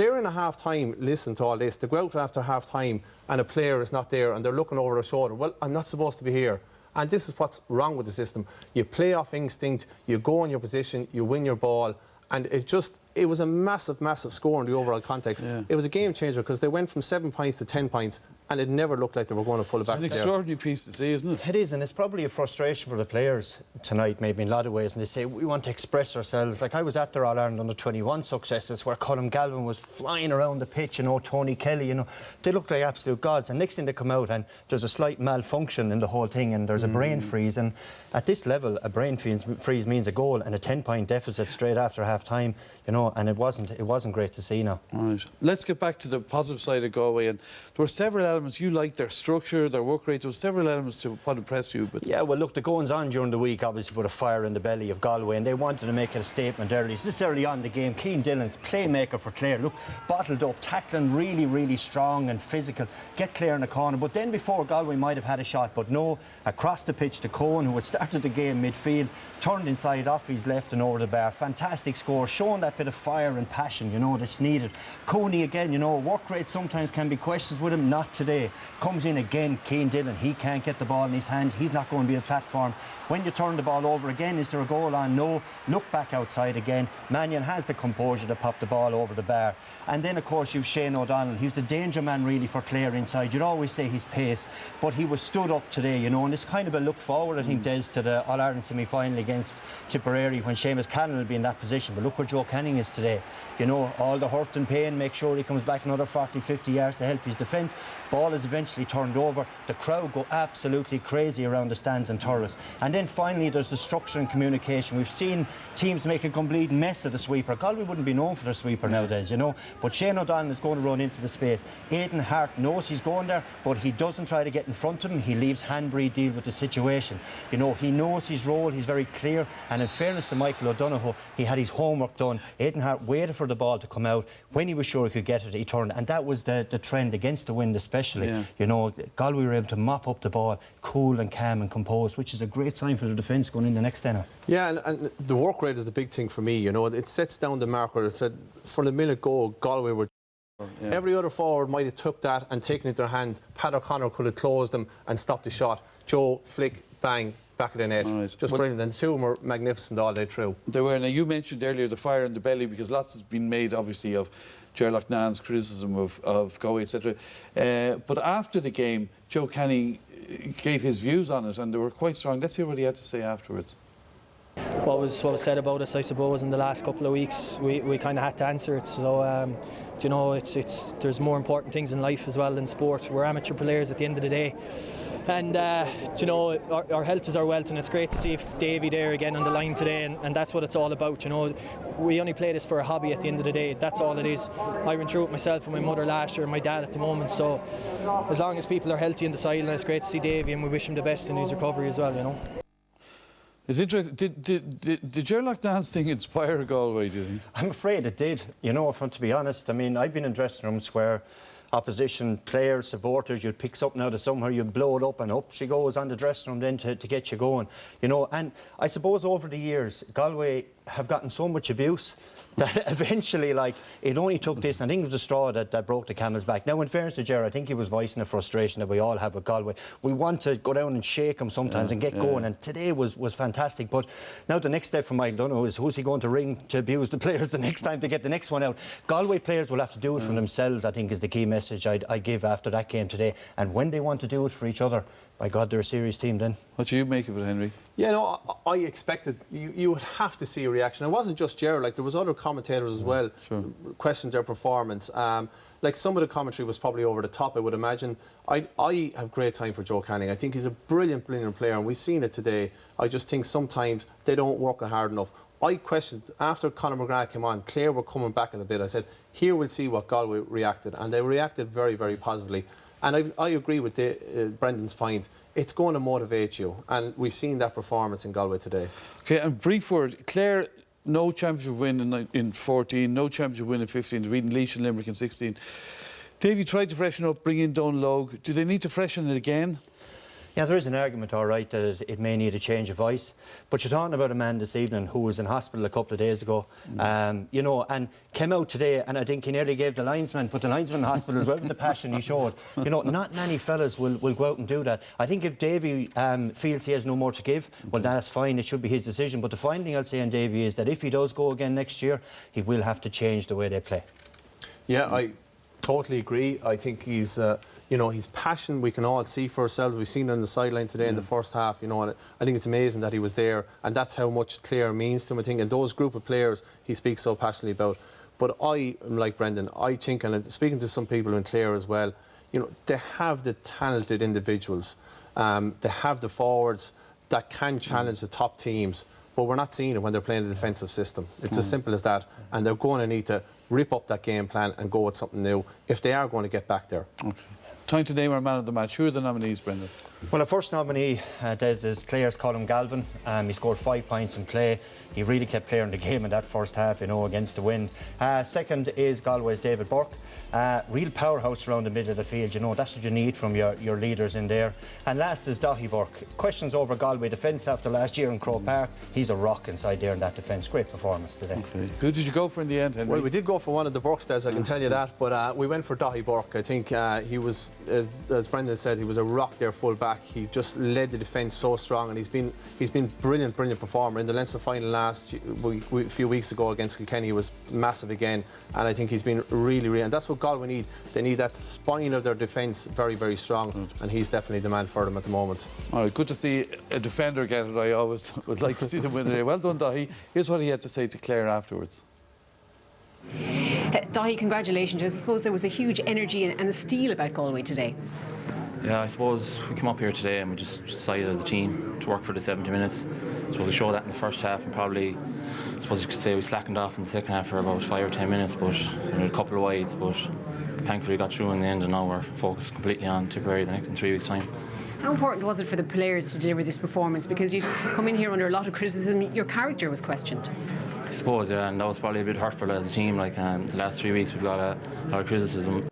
They're in a half-time, listen to all this. They go out after half-time and a player is not there and they're looking over their shoulder. Well, I'm not supposed to be here. And this is what's wrong with the system. You play off instinct, you go in your position, you win your ball. And it was a massive, massive score in the overall context. Yeah. It was a game changer because they went from 7 points to 10 points and it never looked like they were going to pull it back. It's an extraordinary piece to see, isn't it? It is, and it's probably a frustration for the players tonight, maybe in a lot of ways, and they say, we want to express ourselves. Like I was at their All-Ireland under-21 successes where Colm Galvin was flying around the pitch, you know, Tony Kelly, you know, they looked like absolute gods. And next thing they come out and there's a slight malfunction in the whole thing and there's a brain freeze. And at this level, a brain freeze means a goal and a 10-point deficit straight after half-time, you know, and it wasn't great to see now. Right. Let's get back to the positive side of Galway. And there were several elements you liked, their structure, their work rate. There were several elements to what impressed you. But yeah, well, look, the goings on during the week obviously put a fire in the belly of Galway, and they wanted to make it a statement early. It's this early on in the game. Cian Dillon's playmaker for Clare. Look, bottled up, tackling really, really strong and physical. Get Clare in the corner. But then before Galway might have had a shot, but no, across the pitch to Cohen, who had started the game midfield, turned inside off his left and over the bar. Fantastic score, showing that bit of fire and passion, you know, that's needed. Coney again, you know, work rate sometimes can be questions with him, not today. Comes in again, Cian Dillon, he can't get the ball in his hand, he's not going to be a platform. When you turn the ball over again, is there a goal on? No. Look back outside again. Mannion has the composure to pop the ball over the bar. And then, of course, you've Shane O'Donnell. He's the danger man, really, for Clare inside. You'd always say his pace, but he was stood up today, you know, and it's kind of a look forward, I think, Des, to the All-Ireland semi-final against Tipperary when Seamus Cannon will be in that position. But look where Joe Canning is today. You know, all the hurt and pain, make sure he comes back another 40, 50 yards to help his defence. Ball is eventually turned over. The crowd go absolutely crazy around the stands and turrets. And then finally, there's the structure and communication. We've seen teams make a complete mess of the sweeper. Galway wouldn't be known for their sweeper nowadays, you know. But Shane O'Donnell is going to run into the space. Aidan Hart knows he's going there, but he doesn't try to get in front of him. He leaves Hanbury deal with the situation. You know, he knows his role. He's very clear. And in fairness to Michael O'Donoghue, he had his homework done. Aidan Hart waited for the ball to come out. When he was sure he could get it, he turned. And that was the trend against the wind especially. Yeah. You know, Galway were able to mop up the ball, cool and calm and composed, which is a great sign for the defence going in the next dinner. Yeah, and the work rate is the big thing for me, you know. It sets down the marker. It said, from the minute go, Galway were... Yeah. Every other forward might have took that and taken it in their hand. Pat O'Connor could have closed them and stopped the shot. Joe, flick, bang, back of the net. Right. Just brilliant. And two were magnificent all day through. They were. Now, you mentioned earlier the fire in the belly, because lots has been made, obviously, of Gerlach Nan's criticism of Galway, etc. But after the game, Joe Canning gave his views on it, and they were quite strong. Let's hear what he had to say afterwards. What was said about us, I suppose, in the last couple of weeks, we kind of had to answer it. So, you know, there's more important things in life as well than sport. We're amateur players at the end of the day. And, you know, our health is our wealth, and it's great to see Davy there again on the line today, and that's what it's all about, you know. We only play this for a hobby at the end of the day, that's all it is. I went through it myself with my mother last year and my dad at the moment, so as long as people are healthy in the side, it's great to see Davy, and we wish him the best in his recovery as well, you know. It's interesting. Did Gerlach Nan's thing inspire Galway, do you think? I'm afraid it did, you know, to be honest. I mean, I've been in dressing rooms where opposition players, supporters, you'd pick something out of somewhere, you'd blow it up, and up she goes on the dressing room then to get you going, you know. And I suppose over the years, Galway have gotten so much abuse that eventually, like, it only took this, and I think it was a straw that broke the camel's back. Now, in fairness to Gerard, I think he was voicing a frustration that we all have with Galway. We want to go down and shake them sometimes and get going, and today was fantastic. But now the next step for Michael Donoghue is, who's he going to ring to abuse the players the next time to get the next one out? Galway players will have to do it for themselves, I think, is the key message I'd give after that game today. And when they want to do it for each other, by God, they're a serious team then. What do you make of it, Henry? Yeah, no, I expected you would have to see a reaction. It wasn't just Gerard, like there was other commentators as well, questioned their performance. Like some of the commentary was probably over the top, I would imagine. I have great time for Joe Canning. I think he's a brilliant player, and we've seen it today. I just think sometimes they don't work hard enough. I questioned, after Conor McGrath came on, Clare were coming back in a bit. I said, here we'll see what Galway reacted, and they reacted very, very positively. And I agree with Brendan's point. It's going to motivate you, and we've seen that performance in Galway today. Okay, and brief word. Clare, no championship win in 14, no championship win in 15, beating Laois and Limerick in 16. Davy tried to freshen up, bring in Donal Logue. Do they need to freshen it again? Yeah, there is an argument, all right, that it may need a change of voice. But you're talking about a man this evening who was in hospital a couple of days ago, you know, and came out today, and I think he nearly gave the linesman, put the linesman in hospital as well with the passion he showed. You know, not many fellas will go out and do that. I think if Davy feels he has no more to give, well, that's fine. It should be his decision. But the final thing I'll say on Davy is that if he does go again next year, he will have to change the way they play. Yeah, I totally agree. I think he's, you know, his passion we can all see for ourselves. We've seen it on the sideline today in the first half, you know, and I think it's amazing that he was there, and that's how much Clare means to him, I think, and those group of players he speaks so passionately about. But I am like Brendan. I think, and speaking to some people in Clare as well, you know, they have the talented individuals. They have the forwards that can challenge the top teams, but we're not seeing it when they're playing a defensive system. It's as simple as that, and they're going to need to rip up that game plan and go with something new if they are going to get back there. Okay. Time to name our man of the match. Who are the nominees, Brendan? Well, the first nominee is Clare's Colin Galvin. He scored 5 points in play. He really kept Clare in the game in that first half, you know, against the wind. Second is Galway's David Burke. Real powerhouse around the middle of the field, you know, that's what you need from your leaders in there. And last is Daithí Burke. Questions over Galway defence after last year in Croke Park. He's a rock inside there in that defence. Great performance today. Okay. Who did you go for in the end, Henry? Well, we did go for one of the Burks, Des, I can tell you that, but we went for Daithí Burke. I think he was, as Brendan said, he was a rock there full back. He just led the defence so strong, and he's been brilliant performer. In the Leinster final last a few weeks ago against Kilkenny, he was massive again, and I think he's been really, and that's what Galway need. They need that spine of their defence very, very strong, and he's definitely the man for them at the moment. All right, good to see a defender get it. I always would like to see them win today. Well done, Daithí. Here's what he had to say to Clare afterwards. Daithí, congratulations. I suppose there was a huge energy and a steel about Galway today. Yeah, I suppose we came up here today and we just decided as a team to work for the 70 minutes. I suppose we showed that in the first half, and probably, I suppose you could say we slackened off in the second half for about 5 or 10 minutes, but you know, a couple of wides, but thankfully we got through in the end, and now we're focused completely on Tipperary in 3 weeks' time. How important was it for the players to deliver this performance? Because you'd come in here under a lot of criticism, your character was questioned. I suppose, yeah, and that was probably a bit hurtful as a team. Like the last 3 weeks we've got a lot of criticism.